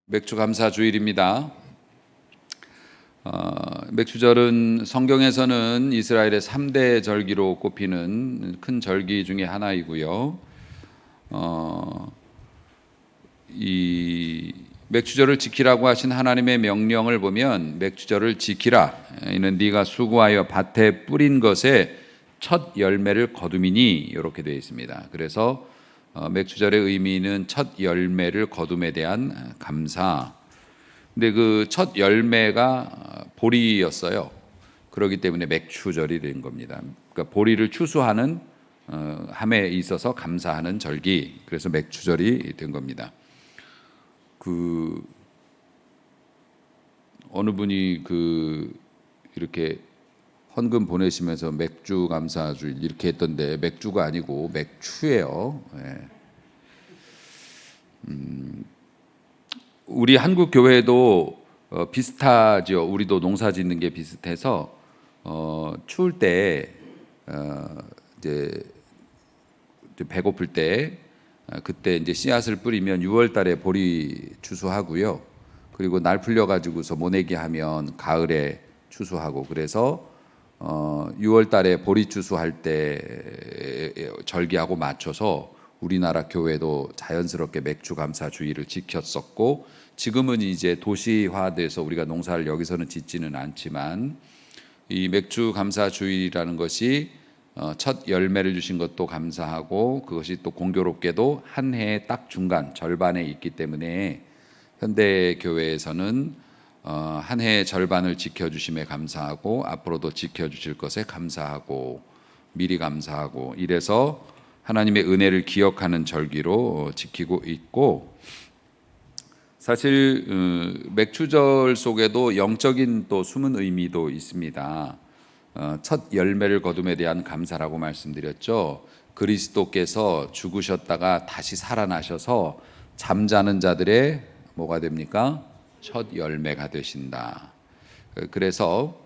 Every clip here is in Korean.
맥주 감사 주일입니다. 맥주절은 성경에서는 이스라엘의 3대 절기로 꼽히는 큰 절기 중에 하나이고요. 이 맥주절을 지키라고 하신 하나님의 명령을 보면 맥주절을 지키라. 이는 네가 수고하여 밭에 뿌린 것에 첫 열매를 거둠이니 이렇게 되어 있습니다. 그래서 맥주절의 의미는 첫 열매를 거둠에 대한 감사. 근데 그 첫 열매가 보리였어요. 그렇기 때문에 맥주절이 된 겁니다. 그러니까 보리를 추수하는 함에 있어서 감사하는 절기. 그래서 맥주절이 된 겁니다. 그 어느 분이 이렇게 헌금 보내시면서 맥주 감사주일 이렇게 했던데 맥주가 아니고 맥추예요. 우리 한국 교회도 비슷하죠. 우리도 농사 짓는 게 비슷해서 추울 때 이제 배고플 때 그때 이제 씨앗을 뿌리면 6월 달에 보리 추수하고요. 그리고 날 풀려 가지고서 모내기 하면 가을에 추수하고 그래서 6월 달에 보리 추수할 때 절기하고 맞춰서 우리나라 교회도 자연스럽게 맥주 감사 주일을 지켰었고 지금은 이제 도시화돼서 우리가 농사를 여기서는 짓지는 않지만 이 맥주 감사 주일이라는 것이 첫 열매를 주신 것도 감사하고 그것이 또 공교롭게도 한 해의 딱 중간 절반에 있기 때문에 현대 교회에서는 한 해의 절반을 지켜주심에 감사하고 앞으로도 지켜주실 것에 감사하고 미리 감사하고 이래서 하나님의 은혜를 기억하는 절기로 지키고 있고 사실 맥주절 속에도 영적인 또 숨은 의미도 있습니다. 첫 열매를 거둠에 대한 감사라고 말씀드렸죠. 그리스도께서 죽으셨다가 다시 살아나셔서 잠자는 자들의 뭐가 됩니까? 첫 열매가 되신다. 그래서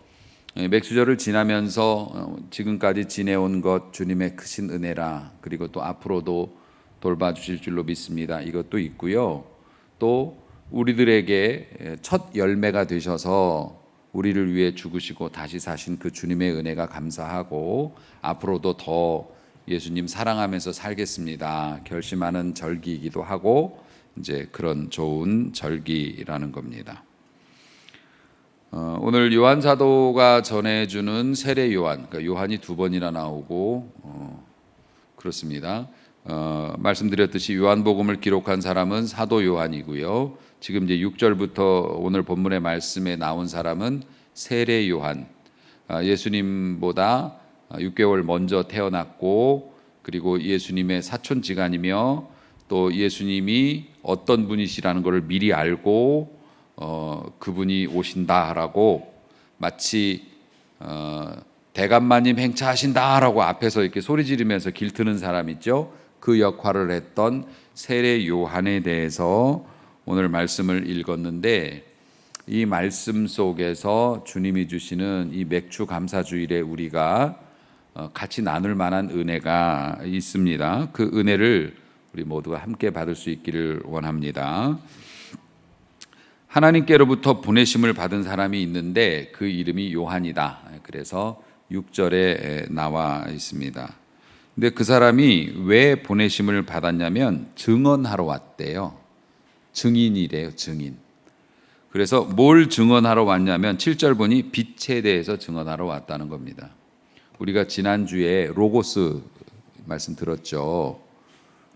맥주절을 지나면서 지금까지 지내온 것 주님의 크신 은혜라 그리고 또 앞으로도 돌봐주실 줄로 믿습니다. 이것도 있고요. 또 우리들에게 첫 열매가 되셔서 우리를 위해 죽으시고 다시 사신 그 주님의 은혜가 감사하고 앞으로도 더 예수님 사랑하면서 살겠습니다. 결심하는 절기이기도 하고 이제 그런 좋은 절기라는 겁니다. 오늘 요한 사도가 전해주는 세례 요한, 그러니까 요한이 두 번이나 나오고 그렇습니다. 말씀드렸듯이 요한복음을 기록한 사람은 사도 요한이고요. 지금 이제 6절부터 오늘 본문의 말씀에 나온 사람은 세례 요한. 예수님보다 6개월 먼저 태어났고 그리고 예수님의 사촌지간이며 또 예수님이 어떤 분이시라는 것을 미리 알고 그분이 오신다라고 마치 대감마님 행차하신다라고 앞에서 이렇게 소리 지르면서 길트는 사람 있죠. 그 역할을 했던 세례 요한에 대해서 오늘 말씀을 읽었는데 이 말씀 속에서 주님이 주시는 이 맥주 감사주일에 우리가 같이 나눌 만한 은혜가 있습니다. 그 은혜를 우리 모두가 함께 받을 수 있기를 원합니다. 하나님께로부터 보내심을 받은 사람이 있는데 그 이름이 요한이다. 그래서 6절에 나와 있습니다. 근데 그 사람이 왜 보내심을 받았냐면 증언하러 왔대요. 증인이래요, 증인. 그래서 뭘 증언하러 왔냐면 7절 보니 빛에 대해서 증언하러 왔다는 겁니다. 우리가 지난주에 로고스 말씀 들었죠.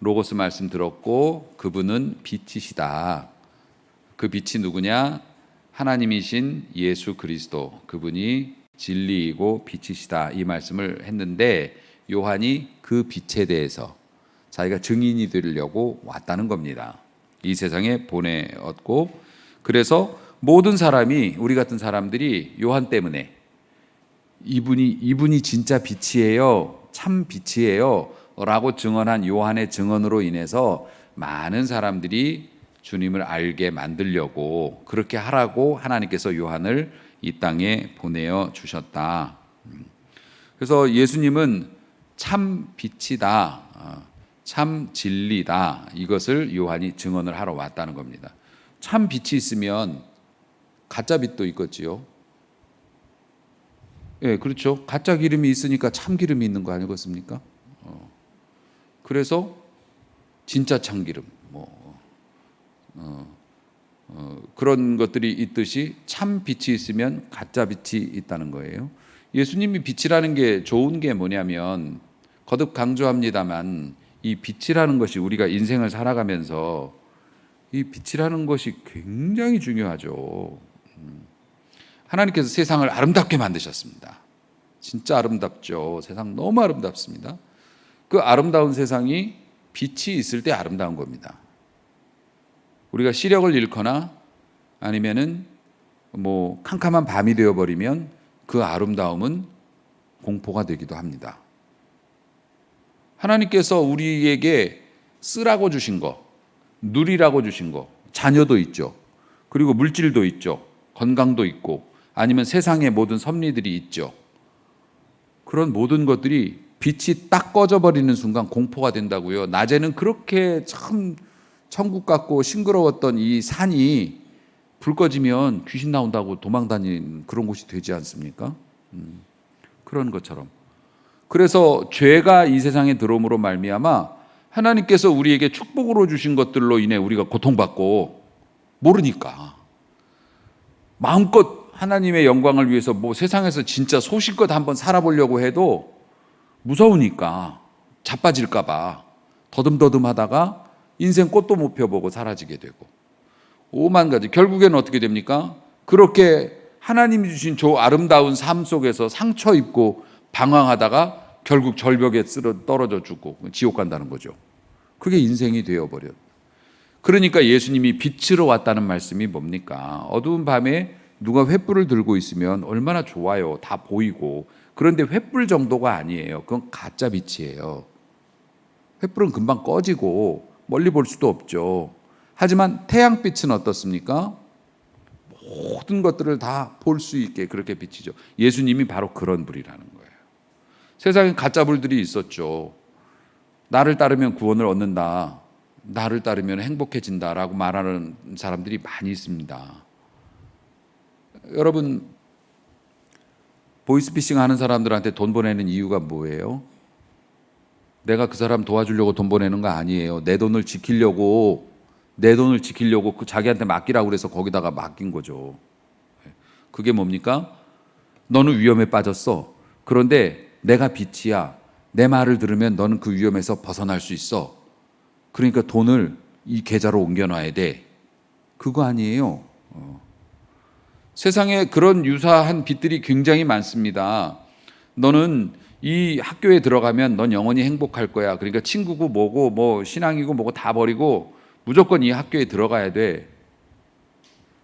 로고스 말씀 들었고 그분은 빛이시다. 그 빛이 누구냐? 하나님이신 예수 그리스도. 그분이 진리이고 빛이시다. 이 말씀을 했는데 요한이 그 빛에 대해서 자기가 증인이 되려고 왔다는 겁니다. 이 세상에 보내었고 그래서 모든 사람이 우리 같은 사람들이 요한 때문에 이분이 진짜 빛이에요. 참 빛이에요. 라고 증언한 요한의 증언으로 인해서 많은 사람들이 주님을 알게 만들려고 그렇게 하라고 하나님께서 요한을 이 땅에 보내어 주셨다. 그래서 예수님은 참 빛이다. 참 진리다. 이것을 요한이 증언을 하러 왔다는 겁니다. 참 빛이 있으면 가짜 빛도 있겠지요. 예, 그렇죠. 가짜 기름이 있으니까 참 기름이 있는 거 아니겠습니까? 그래서 진짜 참기름, 그런 것들이 있듯이 참 빛이 있으면 가짜 빛이 있다는 거예요. 예수님이 빛이라는 게 좋은 게 뭐냐면, 거듭 강조합니다만 이 빛이라는 것이 우리가 인생을 살아가면서 이 빛이라는 것이 굉장히 중요하죠. 하나님께서 세상을 아름답게 만드셨습니다. 진짜 아름답죠. 세상 너무 아름답습니다. 그 아름다운 세상이 빛이 있을 때 아름다운 겁니다. 우리가 시력을 잃거나 아니면은 캄캄한 밤이 되어버리면 그 아름다움은 공포가 되기도 합니다. 하나님께서 우리에게 쓰라고 주신 거, 누리라고 주신 거, 자녀도 있죠. 그리고 물질도 있죠. 건강도 있고, 아니면 세상의 모든 섭리들이 있죠. 그런 모든 것들이 빛이 딱 꺼져버리는 순간 공포가 된다고요. 낮에는 그렇게 참 천국 같고 싱그러웠던 이 산이 불 꺼지면 귀신 나온다고 도망다니는 그런 곳이 되지 않습니까? 그런 것처럼. 그래서 죄가 이 세상에 들어옴으로 말미암아 하나님께서 우리에게 축복으로 주신 것들로 인해 우리가 고통받고 모르니까 마음껏 하나님의 영광을 위해서 세상에서 진짜 소신껏 한번 살아보려고 해도 무서우니까 자빠질까 봐 더듬더듬 하다가 인생 꽃도 못 펴보고 사라지게 되고 오만 가지. 결국에는 어떻게 됩니까? 그렇게 하나님이 주신 저 아름다운 삶 속에서 상처 입고 방황하다가 결국 절벽에 떨어져 죽고 지옥 간다는 거죠. 그게 인생이 되어버려. 그러니까 예수님이 빛으로 왔다는 말씀이 뭡니까? 어두운 밤에 누가 횃불을 들고 있으면 얼마나 좋아요. 다 보이고. 그런데 횃불 정도가 아니에요. 그건 가짜 빛이에요. 횃불은 금방 꺼지고 멀리 볼 수도 없죠. 하지만 태양빛은 어떻습니까? 모든 것들을 다 볼 수 있게 그렇게 비치죠. 예수님이 바로 그런 불이라는 거예요. 세상에 가짜 불들이 있었죠. 나를 따르면 구원을 얻는다. 나를 따르면 행복해진다라고 말하는 사람들이 많이 있습니다. 여러분, 보이스피싱 하는 사람들한테 돈 보내는 이유가 뭐예요? 내가 그 사람 도와주려고 돈 보내는 거 아니에요. 내 돈을 지키려고 그 자기한테 맡기라고 그래서 거기다가 맡긴 거죠. 그게 뭡니까? 너는 위험에 빠졌어. 그런데 내가 빛이야. 내 말을 들으면 너는 그 위험에서 벗어날 수 있어. 그러니까 돈을 이 계좌로 옮겨놔야 돼. 그거 아니에요. 세상에 그런 유사한 빛들이 굉장히 많습니다. 너는 이 학교에 들어가면 넌 영원히 행복할 거야. 그러니까 친구고 뭐고 신앙이고 뭐고 다 버리고 무조건 이 학교에 들어가야 돼.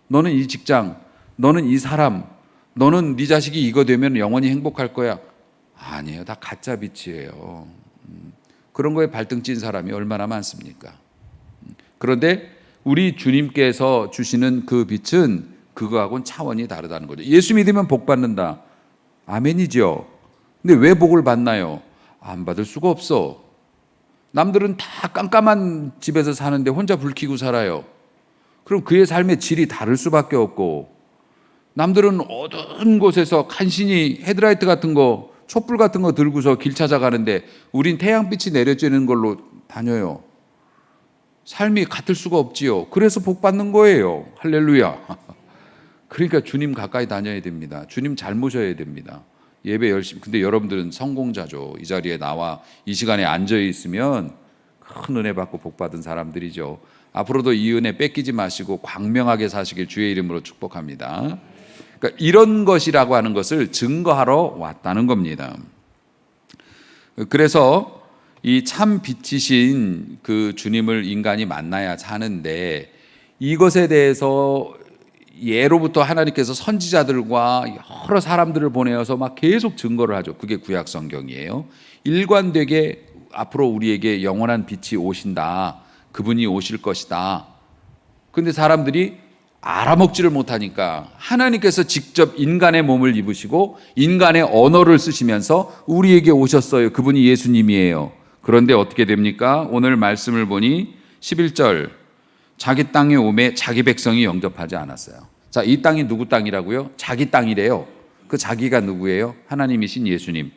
너는 이 직장, 너는 이 사람, 너는 네 자식이 이거 되면 영원히 행복할 거야. 아니에요. 다 가짜 빛이에요. 그런 거에 발등 찐 사람이 얼마나 많습니까? 그런데 우리 주님께서 주시는 그 빛은 그거하고는 차원이 다르다는 거죠. 예수 믿으면 복 받는다. 아멘이죠. 근데 왜 복을 받나요? 안 받을 수가 없어. 남들은 다 깜깜한 집에서 사는데 혼자 불 켜고 살아요. 그럼 그의 삶의 질이 다를 수밖에 없고, 남들은 어두운 곳에서 간신히 헤드라이트 같은 거, 촛불 같은 거 들고서 길 찾아가는데 우린 태양빛이 내려지는 걸로 다녀요. 삶이 같을 수가 없지요. 그래서 복 받는 거예요. 할렐루야. 그러니까 주님 가까이 다녀야 됩니다. 주님 잘 모셔야 됩니다. 예배 열심히. 근데 여러분들은 성공자죠. 이 자리에 나와 이 시간에 앉아 있으면 큰 은혜 받고 복 받은 사람들이죠. 앞으로도 이 은혜 뺏기지 마시고 광명하게 사시길 주의 이름으로 축복합니다. 그러니까 이런 것이라고 하는 것을 증거하러 왔다는 겁니다. 그래서 이 참 빛이신 그 주님을 인간이 만나야 사는데, 이것에 대해서 예로부터 하나님께서 선지자들과 여러 사람들을 보내어서 막 계속 증거를 하죠. 그게 구약 성경이에요. 일관되게 앞으로 우리에게 영원한 빛이 오신다. 그분이 오실 것이다. 그런데 사람들이 알아먹지를 못하니까 하나님께서 직접 인간의 몸을 입으시고 인간의 언어를 쓰시면서 우리에게 오셨어요. 그분이 예수님이에요. 그런데 어떻게 됩니까? 오늘 말씀을 보니 11절, 자기 땅에 오매 자기 백성이 영접하지 않았어요. 자, 이 땅이 누구 땅이라고요? 자기 땅이래요. 그 자기가 누구예요? 하나님이신 예수님.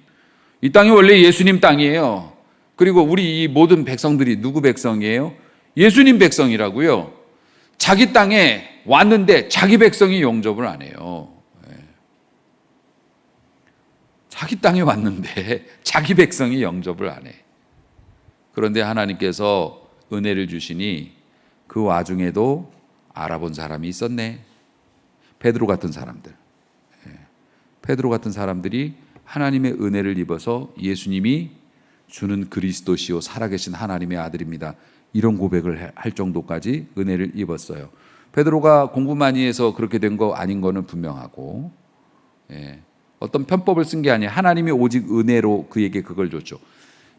이 땅이 원래 예수님 땅이에요. 그리고 우리 이 모든 백성들이 누구 백성이에요? 예수님 백성이라고요. 자기 땅에 왔는데 자기 백성이 영접을 안 해요. 자기 땅에 왔는데 자기 백성이 영접을 안 해. 그런데 하나님께서 은혜를 주시니 그 와중에도 알아본 사람이 있었네. 베드로 같은 사람들. 베드로 같은 사람들이 하나님의 은혜를 입어서 예수님이 주는 그리스도시요 살아계신 하나님의 아들입니다. 이런 고백을 할 정도까지 은혜를 입었어요. 베드로가 공부 많이 해서 그렇게 된 거 아닌 거는 분명하고, 어떤 편법을 쓴 게 아니에요. 하나님이 오직 은혜로 그에게 그걸 줬죠.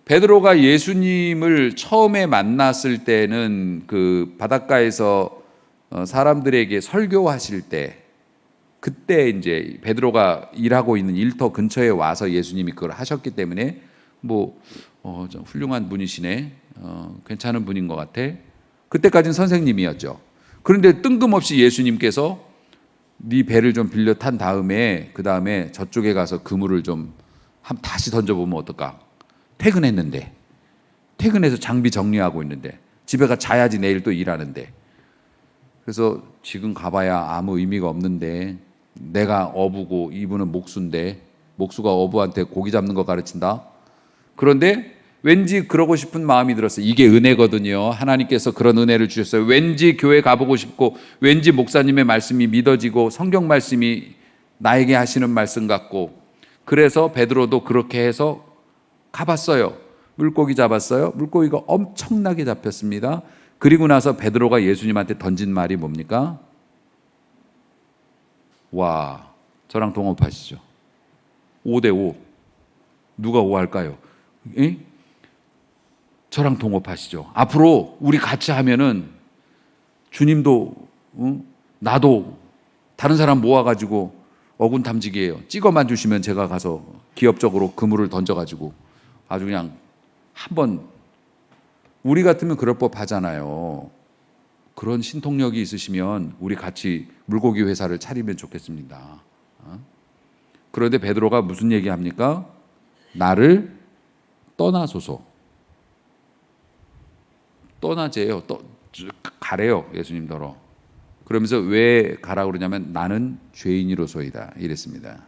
베드로가 예수님을 처음에 만났을 때는 그 바닷가에서 사람들에게 설교하실 때, 그때 이제 베드로가 일하고 있는 일터 근처에 와서 예수님이 그걸 하셨기 때문에 좀 훌륭한 분이시네, 괜찮은 분인 것 같아. 그때까지는 선생님이었죠. 그런데 뜬금없이 예수님께서 네 배를 좀 빌려 탄 다음에 그 다음에 저쪽에 가서 그물을 좀 다시 던져보면 어떨까? 퇴근해서 장비 정리하고 있는데, 집에 가 자야지 내일 또 일하는데, 그래서 지금 가봐야 아무 의미가 없는데, 내가 어부고 이분은 목수인데, 목수가 어부한테 고기 잡는 거 가르친다. 그런데 왠지 그러고 싶은 마음이 들었어요. 이게 은혜거든요. 하나님께서 그런 은혜를 주셨어요. 왠지 교회 가보고 싶고, 왠지 목사님의 말씀이 믿어지고, 성경 말씀이 나에게 하시는 말씀 같고, 그래서 베드로도 그렇게 해서 가봤어요. 물고기 잡았어요. 물고기가 엄청나게 잡혔습니다. 그리고 나서 베드로가 예수님한테 던진 말이 뭡니까? 와, 저랑 동업하시죠. 5대5. 누가 5 할까요? 저랑 동업하시죠. 앞으로 우리 같이 하면은 주님도 나도 다른 사람 모아가지고 어군 탐지기예요. 찍어만 주시면 제가 가서 기업적으로 그물을 던져가지고 아주 그냥 한번, 우리 같으면 그럴 법 하잖아요. 그런 신통력이 있으시면 우리 같이 물고기 회사를 차리면 좋겠습니다. 그런데 베드로가 무슨 얘기합니까? 나를 떠나소서. 떠나재요. 가래요, 예수님더러. 그러면서 왜 가라고 그러냐면 나는 죄인이로소이다 이랬습니다.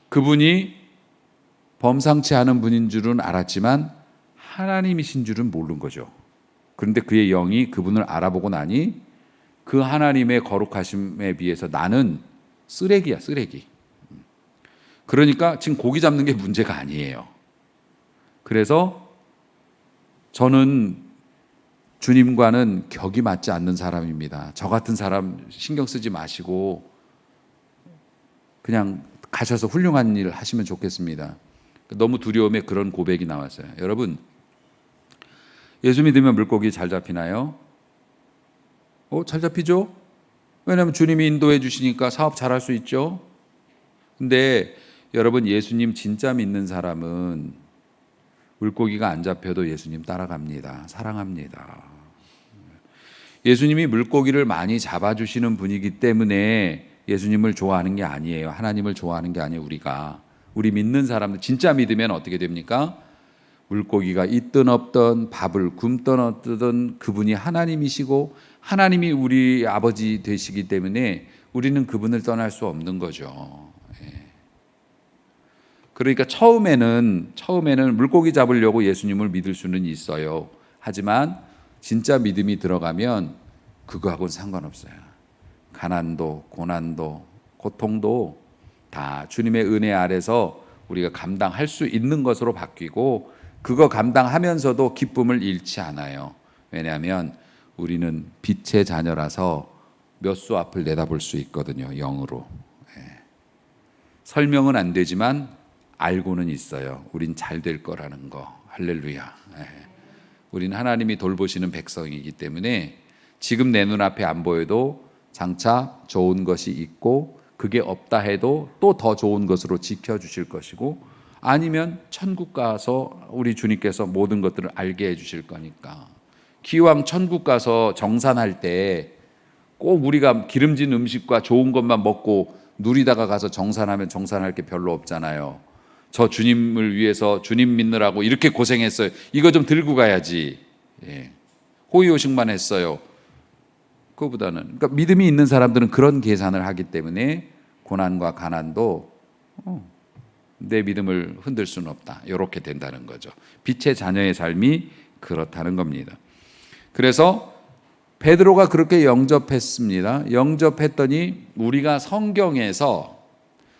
그분이 범상치 않은 분인 줄은 알았지만 하나님이신 줄은 모르는 거죠. 그런데 그의 영이 그분을 알아보고 나니 그 하나님의 거룩하심에 비해서 나는 쓰레기야, 쓰레기. 그러니까 지금 고기 잡는 게 문제가 아니에요. 그래서 저는 주님과는 격이 맞지 않는 사람입니다. 저 같은 사람 신경 쓰지 마시고 그냥 가셔서 훌륭한 일 하시면 좋겠습니다. 너무 두려움에 그런 고백이 나왔어요. 여러분, 예수 믿으면 물고기 잘 잡히나요? 잘 잡히죠? 왜냐하면 주님이 인도해 주시니까 사업 잘할 수 있죠. 근데 여러분, 예수님 진짜 믿는 사람은 물고기가 안 잡혀도 예수님 따라갑니다. 사랑합니다. 예수님이 물고기를 많이 잡아주시는 분이기 때문에 예수님을 좋아하는 게 아니에요. 하나님을 좋아하는 게 아니에요. 우리 믿는 사람들 진짜 믿으면 어떻게 됩니까? 물고기가 있든 없든 밥을 굶든 없든 그분이 하나님이시고 하나님이 우리 아버지 되시기 때문에 우리는 그분을 떠날 수 없는 거죠. 그러니까 처음에는 물고기 잡으려고 예수님을 믿을 수는 있어요. 하지만 진짜 믿음이 들어가면 그거하고는 상관없어요. 가난도, 고난도, 고통도 다 주님의 은혜 아래서 우리가 감당할 수 있는 것으로 바뀌고, 그거 감당하면서도 기쁨을 잃지 않아요. 왜냐하면 우리는 빛의 자녀라서 몇 수 앞을 내다볼 수 있거든요. 영으로. 설명은 안 되지만 알고는 있어요. 우린 잘 될 거라는 거. 할렐루야. 우린 하나님이 돌보시는 백성이기 때문에 지금 내 눈앞에 안 보여도 장차 좋은 것이 있고, 그게 없다 해도 또 더 좋은 것으로 지켜주실 것이고, 아니면 천국 가서 우리 주님께서 모든 것들을 알게 해주실 거니까 기왕 천국 가서 정산할 때 꼭 우리가 기름진 음식과 좋은 것만 먹고 누리다가 가서 정산하면 정산할 게 별로 없잖아요. 저 주님을 위해서 주님 믿느라고 이렇게 고생했어요. 이거 좀 들고 가야지. 예. 호의호식만 했어요. 그거보다는, 그러니까 믿음이 있는 사람들은 그런 계산을 하기 때문에 고난과 가난도 내 믿음을 흔들 수는 없다. 이렇게 된다는 거죠. 빛의 자녀의 삶이 그렇다는 겁니다. 그래서 베드로가 그렇게 영접했습니다. 영접했더니 우리가 성경에서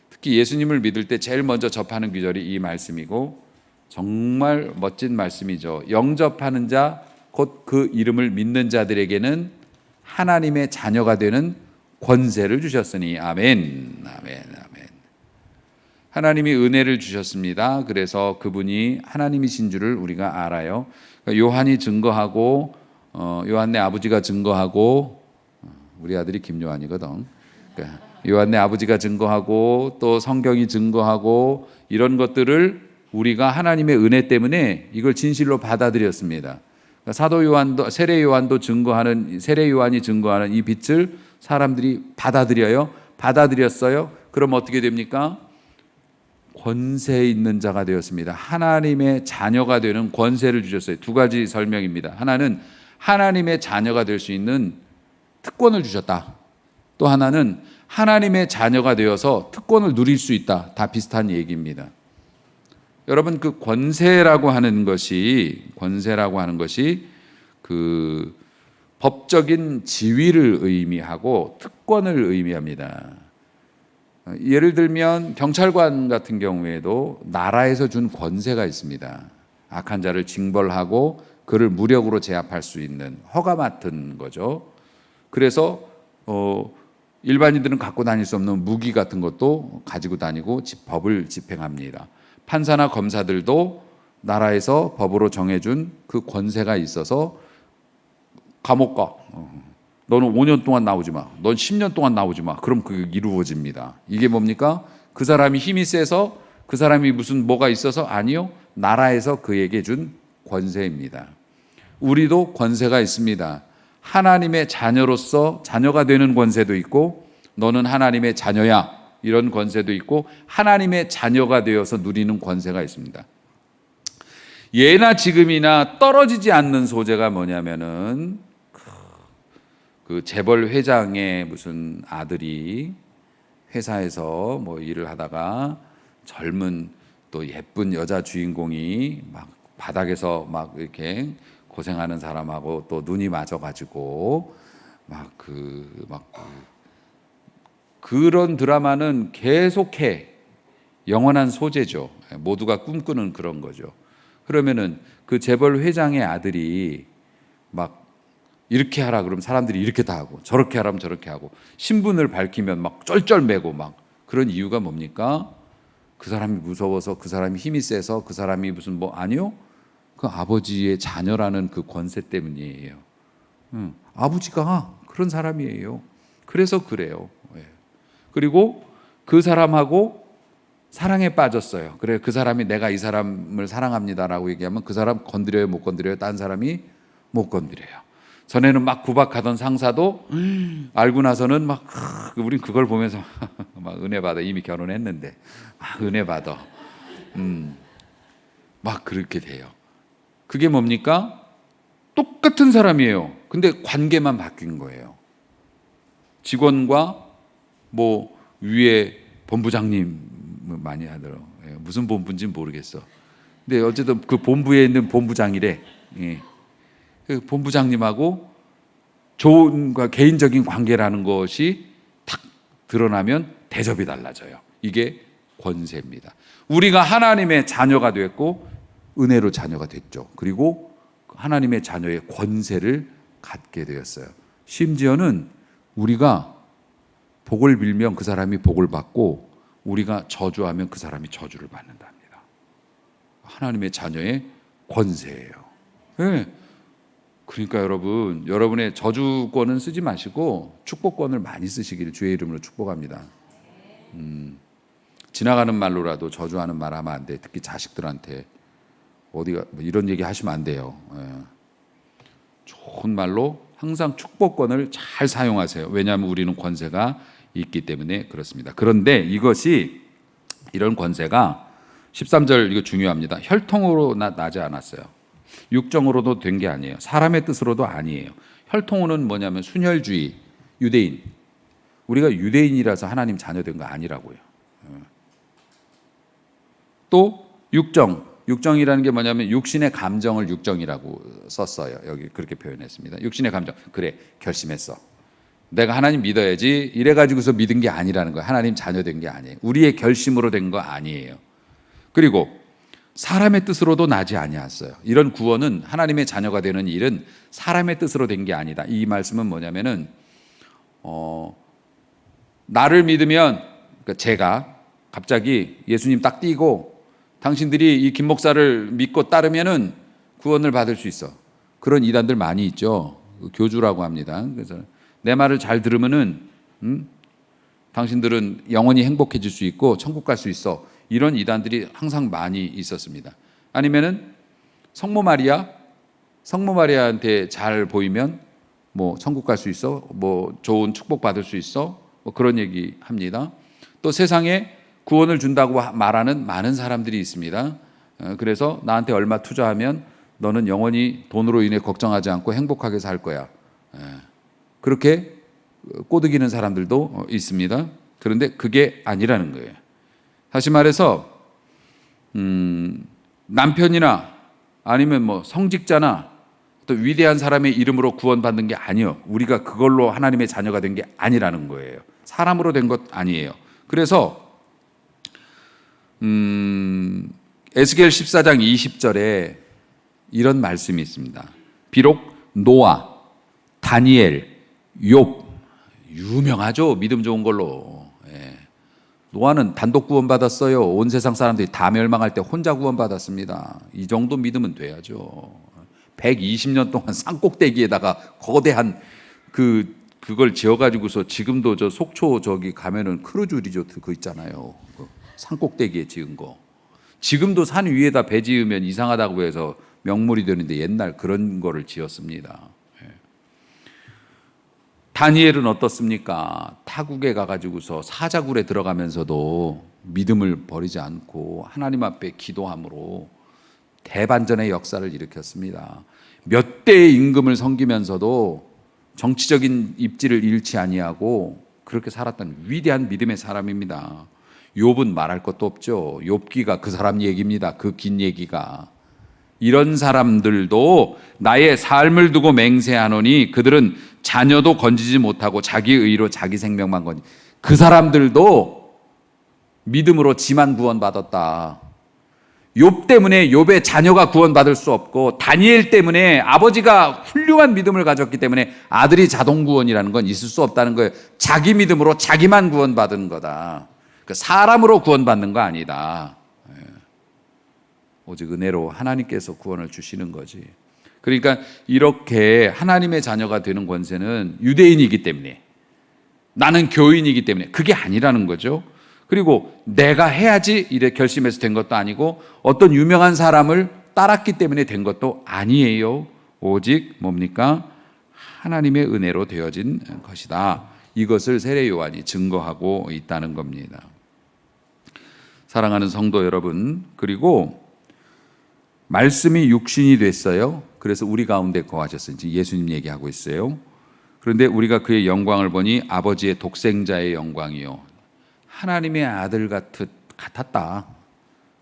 특히 예수님을 믿을 때 제일 먼저 접하는 구절이 이 말씀이고 정말 멋진 말씀이죠. 영접하는 자, 곧 그 이름을 믿는 자들에게는 하나님의 자녀가 되는 권세를 주셨으니 아멘, 아멘, 아멘. 하나님이 은혜를 주셨습니다. 그래서 그분이 하나님이신 줄을 우리가 알아요. 요한이 증거하고 요한네 아버지가 증거하고, 우리 아들이 김요한이거든. 그러니까 요한네 아버지가 증거하고 또 성경이 증거하고 이런 것들을 우리가 하나님의 은혜 때문에 이걸 진실로 받아들였습니다. 그러니까 사도 요한도 세례 요한이 증거하는 이 빛을 사람들이 받아들였어요. 그럼 어떻게 됩니까? 권세 있는 자가 되었습니다. 하나님의 자녀가 되는 권세를 주셨어요. 두 가지 설명입니다. 하나는 하나님의 자녀가 될 수 있는 특권을 주셨다. 또 하나는 하나님의 자녀가 되어서 특권을 누릴 수 있다. 다 비슷한 얘기입니다. 여러분, 그 권세라고 하는 것이 그 법적인 지위를 의미하고 특권을 의미합니다. 예를 들면 경찰관 같은 경우에도 나라에서 준 권세가 있습니다. 악한 자를 징벌하고 그를 무력으로 제압할 수 있는 허가 맡은 거죠. 그래서 일반인들은 갖고 다닐 수 없는 무기 같은 것도 가지고 다니고 법을 집행합니다. 판사나 검사들도 나라에서 법으로 정해준 그 권세가 있어서 감옥 가. 너는 5년 동안 나오지 마. 넌 10년 동안 나오지 마. 그럼 그게 이루어집니다. 이게 뭡니까? 그 사람이 힘이 세서, 그 사람이 무슨 뭐가 있어서? 아니요. 나라에서 그에게 준 권세입니다. 우리도 권세가 있습니다. 하나님의 자녀로서 자녀가 되는 권세도 있고, 너는 하나님의 자녀야, 이런 권세도 있고, 하나님의 자녀가 되어서 누리는 권세가 있습니다. 예나 지금이나 떨어지지 않는 소재가 뭐냐면은 그 재벌 회장의 무슨 아들이 회사에서 뭐 일을 하다가 젊은 또 예쁜 여자 주인공이 막 바닥에서 막 이렇게 고생하는 사람하고 또 눈이 맞아가지고 그런 드라마는 계속해 영원한 소재죠. 모두가 꿈꾸는 그런 거죠. 그러면은 그 재벌 회장의 아들이 막 이렇게 하라 그러면 사람들이 이렇게 다 하고, 저렇게 하라면 저렇게 하고, 신분을 밝히면 막 쩔쩔매고 막, 그런 이유가 뭡니까? 그 사람이 무서워서, 그 사람이 힘이 세서, 그 사람이 무슨 뭐, 아니요. 그 아버지의 자녀라는 그 권세 때문이에요. 아버지가 그런 사람이에요. 그래서 그래요. 그리고 그 사람하고 사랑에 빠졌어요. 그래, 그 사람이 내가 이 사람을 사랑합니다라고 얘기하면 그 사람 건드려요, 못 건드려요? 딴 사람이 못 건드려요. 전에는 막 구박하던 상사도 알고 나서는 막 우린 그걸 보면서 막 은혜 받아. 이미 결혼했는데 막 은혜 받아. 막 그렇게 돼요. 그게 뭡니까? 똑같은 사람이에요. 근데 관계만 바뀐 거예요. 직원과 뭐 위에 본부장님 많이 하더라고요. 무슨 본부인지 모르겠어. 근데 어쨌든 그 본부에 있는 본부장이래. 예. 그 본부장님하고 좋은 개인적인 관계라는 것이 탁 드러나면 대접이 달라져요. 이게 권세입니다. 우리가 하나님의 자녀가 됐고 은혜로 자녀가 됐죠. 그리고 하나님의 자녀의 권세를 갖게 되었어요. 심지어는 우리가 복을 빌면 그 사람이 복을 받고 우리가 저주하면 그 사람이 저주를 받는답니다. 하나님의 자녀의 권세예요. 네. 그러니까 여러분, 여러분의 저주권은 쓰지 마시고 축복권을 많이 쓰시기를 주의 이름으로 축복합니다. 지나가는 말로라도 저주하는 말 하면 안 돼. 특히 자식들한테 어디가 뭐 이런 얘기 하시면 안 돼요. 예. 좋은 말로 항상 축복권을 잘 사용하세요. 왜냐하면 우리는 권세가 있기 때문에 그렇습니다. 그런데 이런 권세가 13절 이거 중요합니다. 혈통으로 나지 않았어요. 육정으로도 된 게 아니에요. 사람의 뜻으로도 아니에요. 혈통으로는 뭐냐면 순혈주의, 유대인. 우리가 유대인이라서 하나님 자녀된 거 아니라고요. 또 육정이라는 게 뭐냐면 육신의 감정을 육정이라고 썼어요. 여기 그렇게 표현했습니다. 육신의 감정. 그래, 결심했어. 내가 하나님 믿어야지 이래가지고서 믿은 게 아니라는 거예요. 하나님 자녀된 게 아니에요. 우리의 결심으로 된 거 아니에요. 그리고 사람의 뜻으로도 나지 아니었어요. 이런 구원은 하나님의 자녀가 되는 일은 사람의 뜻으로 된 게 아니다. 이 말씀은 뭐냐면은 나를 믿으면, 그러니까 제가 갑자기 예수님 딱 띄고 당신들이 이 김 목사를 믿고 따르면은 구원을 받을 수 있어. 그런 이단들 많이 있죠. 교주라고 합니다. 그래서 내 말을 잘 들으면은 당신들은 영원히 행복해질 수 있고 천국 갈 수 있어. 이런 이단들이 항상 많이 있었습니다. 아니면은 성모 마리아한테 잘 보이면 뭐 천국 갈 수 있어, 뭐 좋은 축복 받을 수 있어, 뭐 그런 얘기 합니다. 또 세상에 구원을 준다고 말하는 많은 사람들이 있습니다. 그래서 나한테 얼마 투자하면 너는 영원히 돈으로 인해 걱정하지 않고 행복하게 살 거야. 그렇게 꼬드기는 사람들도 있습니다. 그런데 그게 아니라는 거예요. 다시 말해서 남편이나 아니면 뭐 성직자나 또 위대한 사람의 이름으로 구원받는 게 아니요. 우리가 그걸로 하나님의 자녀가 된 게 아니라는 거예요. 사람으로 된 것 아니에요. 그래서 에스겔 14장 20절에 이런 말씀이 있습니다. 비록 노아, 다니엘, 욥 유명하죠. 믿음 좋은 걸로. 노아는 단독 구원 받았어요. 온 세상 사람들이 다 멸망할 때 혼자 구원 받았습니다. 이 정도 믿으면 돼야죠. 120년 동안 산꼭대기에다가 거대한 그걸 지어가지고서 지금도 저 속초 저기 가면은 크루즈 리조트 그거 있잖아요. 산꼭대기에 지은 거. 지금도 산 위에다 배 지으면 이상하다고 해서 명물이 되는데 옛날 그런 거를 지었습니다. 다니엘은 어떻습니까? 타국에 가가지고서 사자굴에 들어가면서도 믿음을 버리지 않고 하나님 앞에 기도함으로 대반전의 역사를 일으켰습니다. 몇 대의 임금을 섬기면서도 정치적인 입지를 잃지 아니하고 그렇게 살았던 위대한 믿음의 사람입니다. 욥은 말할 것도 없죠. 욥기가 그 사람 얘기입니다. 그 긴 얘기가. 이런 사람들도 나의 삶을 두고 맹세하노니 그들은 자녀도 건지지 못하고 자기 의로 자기 생명만 건지. 그 사람들도 믿음으로 지만 구원받았다. 욥 때문에 욥의 자녀가 구원받을 수 없고 다니엘 때문에 아버지가 훌륭한 믿음을 가졌기 때문에 아들이 자동 구원이라는 건 있을 수 없다는 거예요. 자기 믿음으로 자기만 구원받은 거다. 사람으로 구원받는 거 아니다. 오직 은혜로 하나님께서 구원을 주시는 거지. 그러니까 이렇게 하나님의 자녀가 되는 권세는 유대인이기 때문에, 나는 교인이기 때문에 그게 아니라는 거죠. 그리고 내가 해야지 이래 결심해서 된 것도 아니고 어떤 유명한 사람을 따랐기 때문에 된 것도 아니에요. 오직 뭡니까? 하나님의 은혜로 되어진 것이다. 이것을 세례 요한이 증거하고 있다는 겁니다. 사랑하는 성도 여러분, 그리고 말씀이 육신이 됐어요. 그래서 우리 가운데 거하셨어요. 지금 예수님 얘기하고 있어요. 그런데 우리가 그의 영광을 보니 아버지의 독생자의 영광이요, 하나님의 아들 같았다.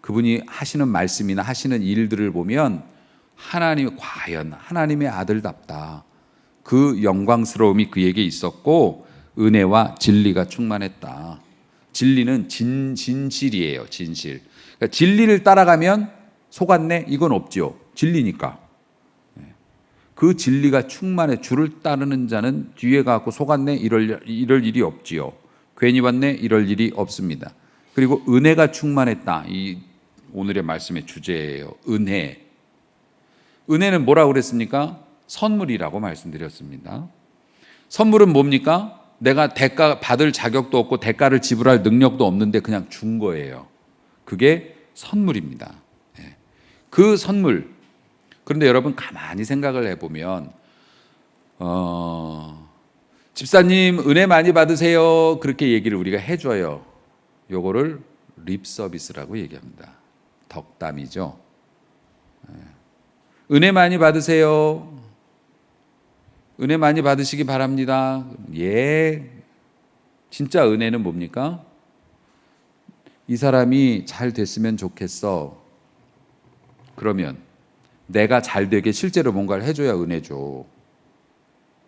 그분이 하시는 말씀이나 하시는 일들을 보면 과연 하나님의 아들답다. 그 영광스러움이 그에게 있었고 은혜와 진리가 충만했다. 진리는 진실이에요. 진실. 그러니까 진리를 따라가면 속았네? 이건 없죠. 진리니까. 그 진리가 충만해. 주를 따르는 자는 뒤에 가고 속았네? 이럴 일이 없지요. 괜히 왔네? 이럴 일이 없습니다. 그리고 은혜가 충만했다. 이 오늘의 말씀의 주제예요. 은혜. 은혜는 뭐라고 그랬습니까? 선물이라고 말씀드렸습니다. 선물은 뭡니까? 내가 대가 받을 자격도 없고 대가를 지불할 능력도 없는데 그냥 준 거예요. 그게 선물입니다. 그 선물. 그런데 여러분 가만히 생각을 해보면 집사님 은혜 많이 받으세요. 그렇게 얘기를 우리가 해줘요. 요거를 립 서비스라고 얘기합니다. 덕담이죠. 은혜 많이 받으세요. 은혜 많이 받으시기 바랍니다. 예. 진짜 은혜는 뭡니까? 이 사람이 잘 됐으면 좋겠어. 그러면 내가 잘 되게 실제로 뭔가를 해줘야 은혜죠.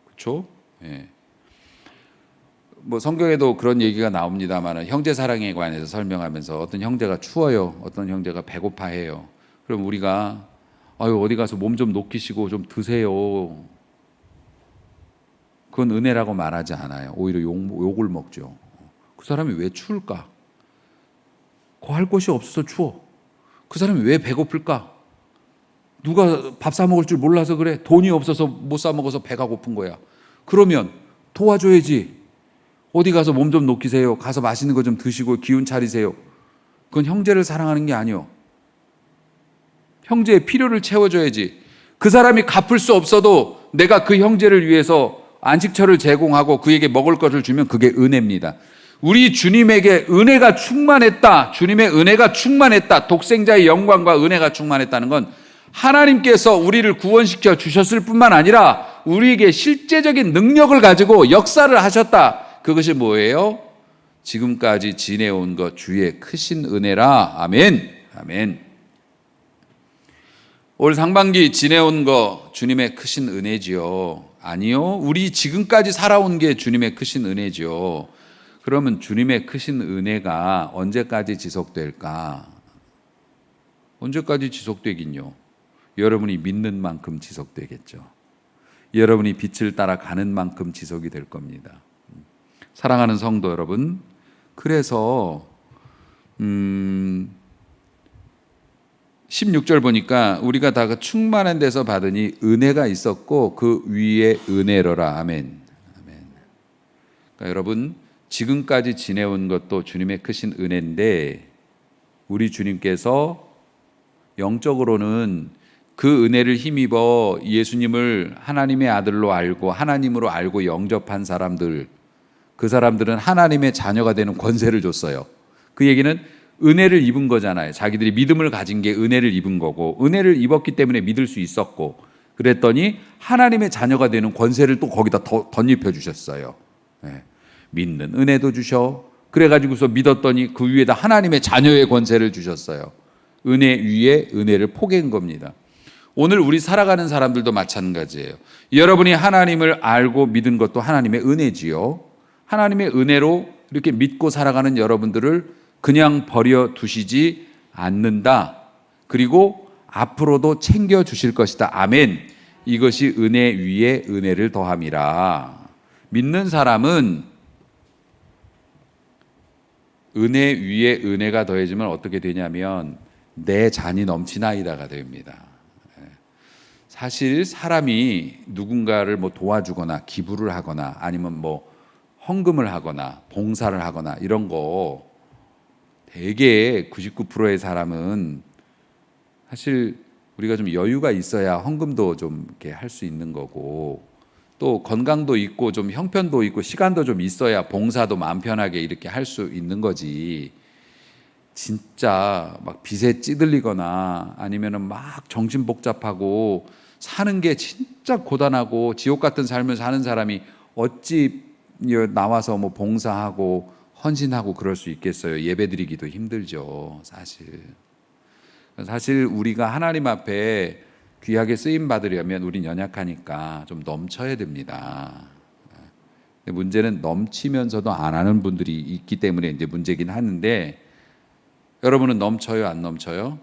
그렇죠? 예. 뭐 성경에도 그런 얘기가 나옵니다만 형제 사랑에 관해서 설명하면서 어떤 형제가 추워요. 어떤 형제가 배고파해요. 그럼 우리가 어디 가서 몸 좀 녹이시고 좀 드세요. 그건 은혜라고 말하지 않아요. 오히려 욕을 먹죠. 그 사람이 왜 추울까? 할 곳이 없어서 추워. 그 사람이 왜 배고플까? 누가 밥 사 먹을 줄 몰라서 그래. 돈이 없어서 못 사 먹어서 배가 고픈 거야. 그러면 도와줘야지. 어디 가서 몸 좀 녹이세요. 가서 맛있는 거 좀 드시고 기운 차리세요. 그건 형제를 사랑하는 게 아니요. 형제의 필요를 채워줘야지. 그 사람이 갚을 수 없어도 내가 그 형제를 위해서 안식처를 제공하고 그에게 먹을 것을 주면 그게 은혜입니다. 우리 주님에게 은혜가 충만했다. 주님의 은혜가 충만했다. 독생자의 영광과 은혜가 충만했다는 건 하나님께서 우리를 구원시켜 주셨을 뿐만 아니라 우리에게 실제적인 능력을 가지고 역사를 하셨다. 그것이 뭐예요? 지금까지 지내온 것 주의 크신 은혜라. 아멘. 아멘. 올 상반기 지내온 거 주님의 크신 은혜지요. 아니요. 우리 지금까지 살아온 게 주님의 크신 은혜지요. 그러면 주님의 크신 은혜가 언제까지 지속될까? 언제까지 지속되긴요? 여러분이 믿는 만큼 지속되겠죠. 여러분이 빛을 따라 가는 만큼 지속이 될 겁니다. 사랑하는 성도 여러분, 그래서 16절 보니까 우리가 다 충만한 데서 받으니 은혜가 있었고 그 위에 은혜로라. 아멘. 아멘. 그러니까 여러분, 지금까지 지내온 것도 주님의 크신 은혜인데 우리 주님께서 영적으로는 그 은혜를 힘입어 예수님을 하나님의 아들로 알고 하나님으로 알고 영접한 사람들, 그 사람들은 하나님의 자녀가 되는 권세를 줬어요. 그 얘기는 은혜를 입은 거잖아요. 자기들이 믿음을 가진 게 은혜를 입은 거고, 은혜를 입었기 때문에 믿을 수 있었고, 그랬더니 하나님의 자녀가 되는 권세를 또 거기다 덧입혀 주셨어요. 네. 믿는 은혜도 주셔. 그래가지고서 믿었더니 그 위에다 하나님의 자녀의 권세를 주셨어요. 은혜 위에 은혜를 포개한 겁니다. 오늘 우리 살아가는 사람들도 마찬가지예요. 여러분이 하나님을 알고 믿은 것도 하나님의 은혜지요. 하나님의 은혜로 이렇게 믿고 살아가는 여러분들을 그냥 버려두시지 않는다. 그리고 앞으로도 챙겨주실 것이다. 아멘. 이것이 은혜 위에 은혜를 더함이라. 믿는 사람은 은혜 위에 은혜가 더해지면 어떻게 되냐면 내 잔이 넘치나이다가 됩니다. 사실 사람이 누군가를 도와주거나 기부를 하거나 아니면 헌금을 하거나 봉사를 하거나 이런 거 대개 99%의 사람은 사실 우리가 좀 여유가 있어야 헌금도 좀 이렇게 할 수 있는 거고 또 건강도 있고 좀 형편도 있고 시간도 좀 있어야 봉사도 마음 편하게 이렇게 할 수 있는 거지. 진짜 막 빚에 찌들리거나 아니면은 막 정신 복잡하고 사는 게 진짜 고단하고 지옥 같은 삶을 사는 사람이 어찌 나와서 봉사하고 헌신하고 그럴 수 있겠어요. 예배드리기도 힘들죠. 사실 우리가 하나님 앞에 귀하게 쓰임 받으려면 우린 연약하니까 좀 넘쳐야 됩니다. 근데 문제는 넘치면서도 안 하는 분들이 있기 때문에 이제 문제긴 하는데 여러분은 넘쳐요, 안 넘쳐요?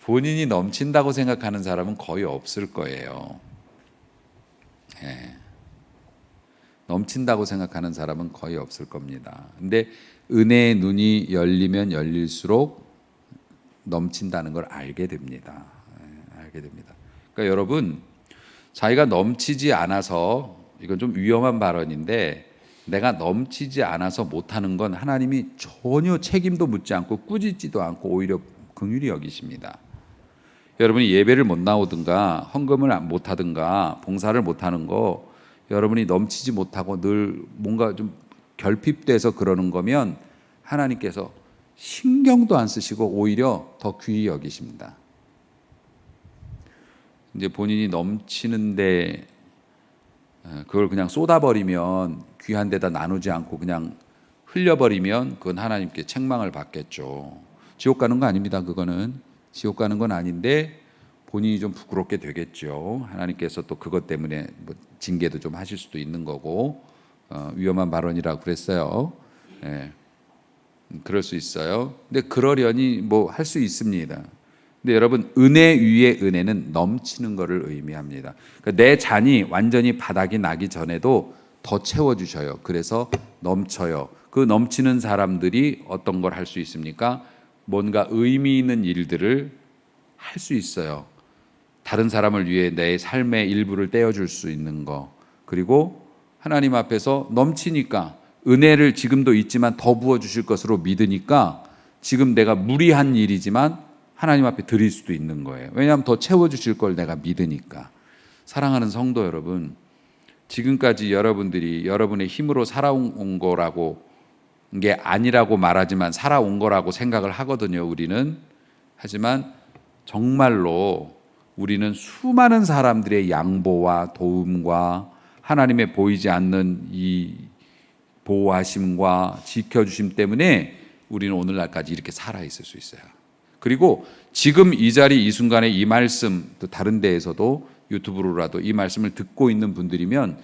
본인이 넘친다고 생각하는 사람은 거의 없을 거예요. 네. 넘친다고 생각하는 사람은 거의 없을 겁니다. 근데 은혜의 눈이 열리면 열릴수록 넘친다는 걸 알게 됩니다. 알게 됩니다. 그러니까 여러분, 자기가 넘치지 않아서 이건 좀 위험한 발언인데 내가 넘치지 않아서 못하는 건 하나님이 전혀 책임도 묻지 않고 꾸짖지도 않고 오히려 긍휼히 여기십니다. 여러분이 예배를 못 나오든가 헌금을 못 하든가 봉사를 못 하는 거 여러분이 넘치지 못하고 늘 뭔가 좀 결핍돼서 그러는 거면 하나님께서 신경도 안 쓰시고 오히려 더 귀히 여기십니다. 이제 본인이 넘치는데 그걸 그냥 쏟아버리면 귀한 데다 나누지 않고 그냥 흘려버리면 그건 하나님께 책망을 받겠죠. 지옥 가는 거 아닙니다. 그거는 지옥 가는 건 아닌데 본인이 좀 부끄럽게 되겠죠. 하나님께서 또 그것 때문에 뭐 징계도 좀 하실 수도 있는 거고 위험한 발언이라고 그랬어요. 예. 그럴 수 있어요. 근데 그러려니 뭐 할 수 있습니다. 근데 여러분 은혜 위에 은혜는 넘치는 것을 의미합니다. 그러니까 내 잔이 완전히 바닥이 나기 전에도 더 채워주셔요. 그래서 넘쳐요. 그 넘치는 사람들이 어떤 걸 할 수 있습니까? 뭔가 의미 있는 일들을 할 수 있어요. 다른 사람을 위해 내 삶의 일부를 떼어줄 수 있는 거. 그리고 하나님 앞에서 넘치니까 은혜를 지금도 있지만 더 부어주실 것으로 믿으니까 지금 내가 무리한 일이지만 하나님 앞에 드릴 수도 있는 거예요. 왜냐하면 더 채워주실 걸 내가 믿으니까. 사랑하는 성도 여러분, 지금까지 여러분들이 여러분의 힘으로 살아온 거라고 게 아니라고 말하지만 살아온 거라고 생각을 하거든요. 우리는. 하지만 정말로 우리는 수많은 사람들의 양보와 도움과 하나님의 보이지 않는 이 보호하심과 지켜주심 때문에 우리는 오늘날까지 이렇게 살아있을 수 있어요. 그리고 지금 이 자리 이 순간에 이 말씀 또 다른 데에서도 유튜브로라도 이 말씀을 듣고 있는 분들이면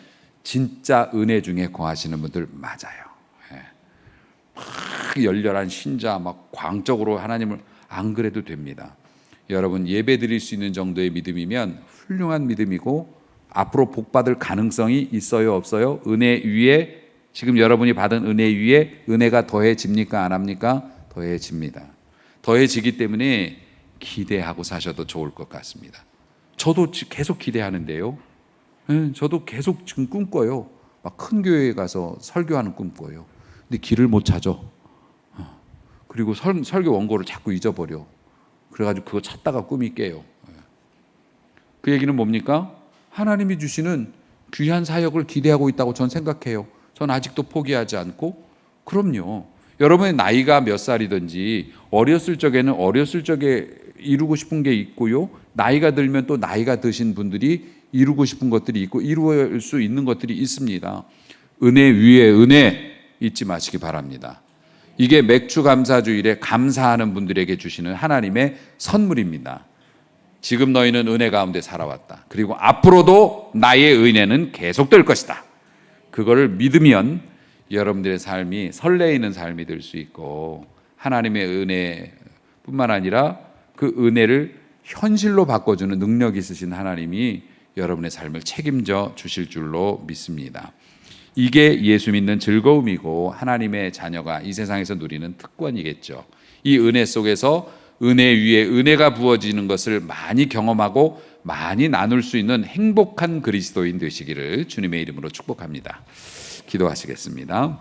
진짜 은혜 중에 거하시는 분들 맞아요. 막 열렬한 신자 막 광적으로 하나님을 안 그래도 됩니다. 여러분 예배 드릴 수 있는 정도의 믿음이면 훌륭한 믿음이고 앞으로 복 받을 가능성이 있어요 없어요? 은혜 위에 지금 여러분이 받은 은혜 위에 은혜가 더해집니까 안 합니까? 더해집니다. 더해지기 때문에 기대하고 사셔도 좋을 것 같습니다. 저도 계속 기대하는데요. 저도 계속 지금 꿈꿔요. 막 큰 교회에 가서 설교하는 꿈꿔요. 근데 길을 못 찾아. 그리고 설교 원고를 자꾸 잊어버려. 그래가지고 그거 찾다가 꿈이 깨요. 그 얘기는 뭡니까? 하나님이 주시는 귀한 사역을 기대하고 있다고 전 생각해요. 전 아직도 포기하지 않고. 그럼요. 여러분의 나이가 몇 살이든지 어렸을 적에는 어렸을 적에 이루고 싶은 게 있고요. 나이가 들면 또 나이가 드신 분들이 이루고 싶은 것들이 있고 이루어질 수 있는 것들이 있습니다. 은혜 위에 은혜 잊지 마시기 바랍니다. 이게 맥주 감사주일에 감사하는 분들에게 주시는 하나님의 선물입니다. 지금 너희는 은혜 가운데 살아왔다. 그리고 앞으로도 나의 은혜는 계속될 것이다. 그거를 믿으면 여러분들의 삶이 설레이는 삶이 될 수 있고 하나님의 은혜뿐만 아니라 그 은혜를 현실로 바꿔주는 능력이 있으신 하나님이 여러분의 삶을 책임져 주실 줄로 믿습니다. 이게 예수 믿는 즐거움이고 하나님의 자녀가 이 세상에서 누리는 특권이겠죠. 이 은혜 속에서 은혜 위에 은혜가 부어지는 것을 많이 경험하고 많이 나눌 수 있는 행복한 그리스도인 되시기를 주님의 이름으로 축복합니다. 기도하시겠습니다.